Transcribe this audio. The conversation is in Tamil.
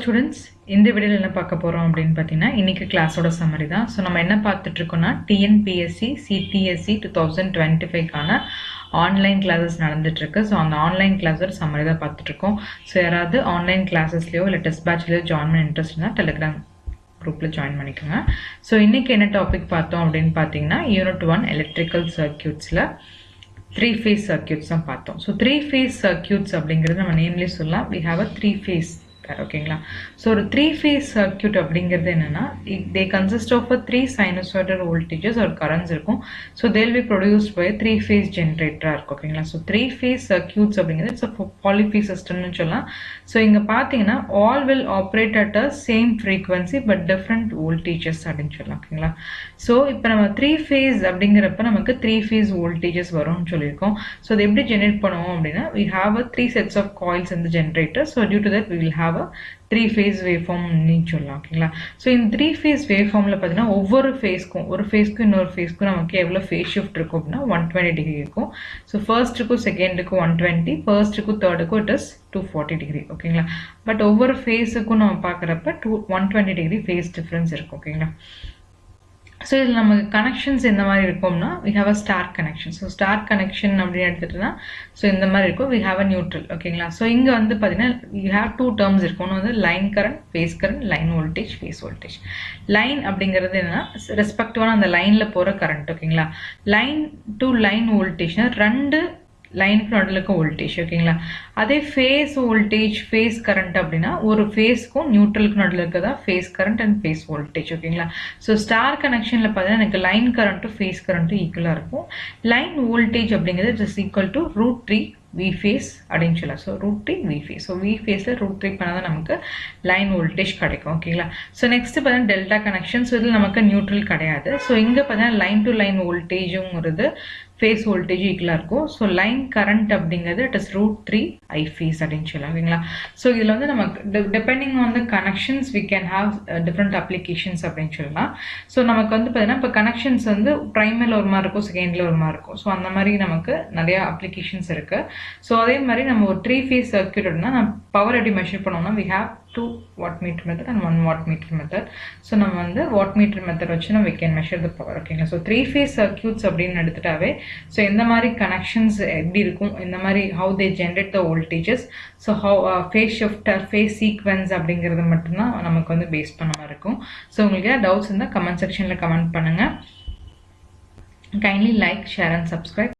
ஸ்டூடெண்ட்ஸ், இந்த வீடியோவில் என்ன பார்க்க போகிறோம் அப்படின்னு பார்த்தீங்கன்னா, இன்றைக்கி கிளாஸோட சம்மரி தான். ஸோ நம்ம என்ன பார்த்துட்ருக்கோன்னா, டிஎன்பிஎஸ்சி சிடிஎஸ்சி 2025க்கான ஆன்லைன் கிளாஸஸ் நடந்துகிட்ருக்கு. ஸோ அந்த ஆன்லைன் கிளாஸோட சம்மரி தான் பார்த்துட்ருக்கோம். ஸோ யாராவது ஆன்லைன் கிளாஸஸ்லையோ இல்லை டெஸ்ட் பேட்ச்லையோ ஜாயின் பண்ண இன்ட்ரெஸ்ட் இருந்தால் டெலிகிராம் குரூப்பில் ஜாயின் பண்ணிக்கோங்க. ஸோ இன்றைக்கி என்ன டாபிக் பார்த்தோம் அப்படின்னு பார்த்தீங்கன்னா, யூனிட் 1 எலக்ட்ரிக்கல் சர்க்யூட்ஸில் 3 phase circuits தான் பார்த்தோம். ஸோ 3 phase circuits அப்படிங்கிறது நம்ம நேம்லேயே சொல்லலாம். we have a 3 phase ஓகேங்களா. ஸோ ஒரு 3 phase circuit அப்படிங்கிறது என்னன்னா, they consist of a 3 sinusoidal voltages or currents இருக்கும். So they will be produced by a 3 phase generator இருக்கும் ஓகேங்களா. ஸோ 3 phase circuits அப்படிங்கிறது இட்ஸ் a polyphase systemனு சொல்லலாம். ஸோ இங்கே பார்த்தீங்கன்னா all will operate at a same frequency but different voltages அப்படின்னு சொல்லலாம் ஓகேங்களா. ஸோ இப்போ நம்ம 3 phase அப்படிங்கிறப்ப நமக்கு 3 phase voltages வரும்னு சொல்லியிருக்கோம். ஸோ அதை எப்படி ஜென்ரேட் பண்ணுவோம் அப்படின்னா, we have a 3 sets of coils in the generator. So due to that we will have a 3 phase waveform சொல்லலாம் ஓகேங்களா. ஸோ இந்த 3 phase waveformல பார்த்தீங்கன்னா ஒவ்வொரு ஃபேஸ்க்கும் ஒரு ஃபேஸ்க்கும் இன்னொரு ஃபேஸ்க்கும் நமக்கு எவ்வளோ ஃபேஸ் ஷிஃப்ட் இருக்கும் அப்படின்னா 120 டிகிரி இருக்கும். ஸோ ஃபர்ஸ்ட்டுக்கும் செகண்டுக்கும் 120, ஃபர்ஸ்ட்டுக்கும் தேர்டுக்கும் இட் இஸ் 240 டிகிரி ஓகேங்களா. பட் ஒவ்வொரு ஃபேஸுக்கும் நம்ம பார்க்குறப்ப 120 டிகிரி ஃபேஸ் டிஃப்ரென்ஸ் இருக்கும் ஓகேங்களா. ஸோ இதில் நமக்கு கனெக்ஷன்ஸ் எந்த மாதிரி இருக்கும்னா, we have a star connection. So star connection அப்படின்னு எடுத்துகிட்டோன்னா, ஸோ இந்த மாதிரி இருக்கும். we have a neutral ஓகேங்களா. ஸோ இங்கே வந்து பார்த்தீங்கன்னா you have 2 terms இருக்கும். ஒன்று வந்து line current, face current, line voltage, face voltage. Line அப்படிங்கிறது என்னன்னா, ரெஸ்பெக்டிவான அந்த லைனில் போகிற கரண்ட் ஓகேங்களா. லைன் டு லைன் வோல்டேஜ்னா 2 லைனுக்கு நடுவில் இருக்க வோல்டேஜ் ஓகேங்களா. அதே ஃபேஸ் வோல்டேஜ், ஃபேஸ் கரண்ட் அப்படின்னா ஒரு ஃபேஸ்க்கும் நியூட்ரலுக்கு நடுவில் இருக்கதா phase current and phase voltage ஓகேங்களா. ஸோ ஸ்டார் கனெக்ஷனில் பார்த்தீங்கன்னா எனக்கு லைன் கரண்ட்டும் ஃபேஸ் கரண்ட்டும் ஈக்குவலாக இருக்கும். லைன் வோல்டேஜ் அப்படிங்கிறது it is equal to √3 V phase அப்படின்னு சொல்லலாம். So √3 V phase. So V phaseல √3 பண்ணால் தான் நமக்கு லைன் வோல்டேஜ் கிடைக்கும் ஓகேங்களா. ஸோ நெக்ஸ்ட் பார்த்தீங்கன்னா டெல்டா கனெக்ஷன். ஸோ இதில் நமக்கு நியூட்ரல் கிடையாது. ஸோ இங்கே பார்த்தீங்கன்னா லைன் டு லைன் வோல்டேஜுங்கிறது ஃபேஸ் வோல்டேஜ் ஈக்குவலாக இருக்கும். ஸோ லைன் கரண்ட் அப்படிங்கிறது இட் இஸ் √3 I phase அப்படின்னு சொல்லலாம் ஓகேங்களா. ஸோ இதில் வந்து நமக்கு depending on the connections we can have different applications அப்படின்னு சொல்லலாம். ஸோ நமக்கு வந்து பார்த்தீங்கன்னா இப்போ கனெக்ஷன்ஸ் வந்து ப்ரைமரில் ஒரு மாதிரி இருக்கும், செகண்டில் ஒரு மாதிரி இருக்கும். ஸோ அந்த மாதிரி நமக்கு நிறையா அப்ளிகேஷன்ஸ் இருக்குது. ஸோ அதே மாதிரி நம்ம ஒரு 3 phase சர்க்யூட் அப்படின்னா நம்ம பவர் எப்படி மெஷர் பண்ணோம்னா, we have 2 wattmeter method and 1 wattmeter method. So நம்ம வந்து wattmeter method வச்சு நம்ம we can measure the power ஓகேங்களா. ஸோ 3 phase circuits அப்படின்னு எடுத்துட்டாவே ஸோ எந்த மாதிரி கனெக்ஷன்ஸ் எப்படி இருக்கும், இந்த மாதிரி how they generate the voltages, so how phase shift or phase sequence அப்படிங்கிறது மட்டும்தான் நமக்கு வந்து பேஸ் பண்ண மாதிரி இருக்கும். ஸோ உங்களுக்கு டவுட்ஸ் இருந்தால் கமெண்ட் செக்ஷனில் கமெண்ட் பண்ணுங்கள். Kindly like, share and subscribe.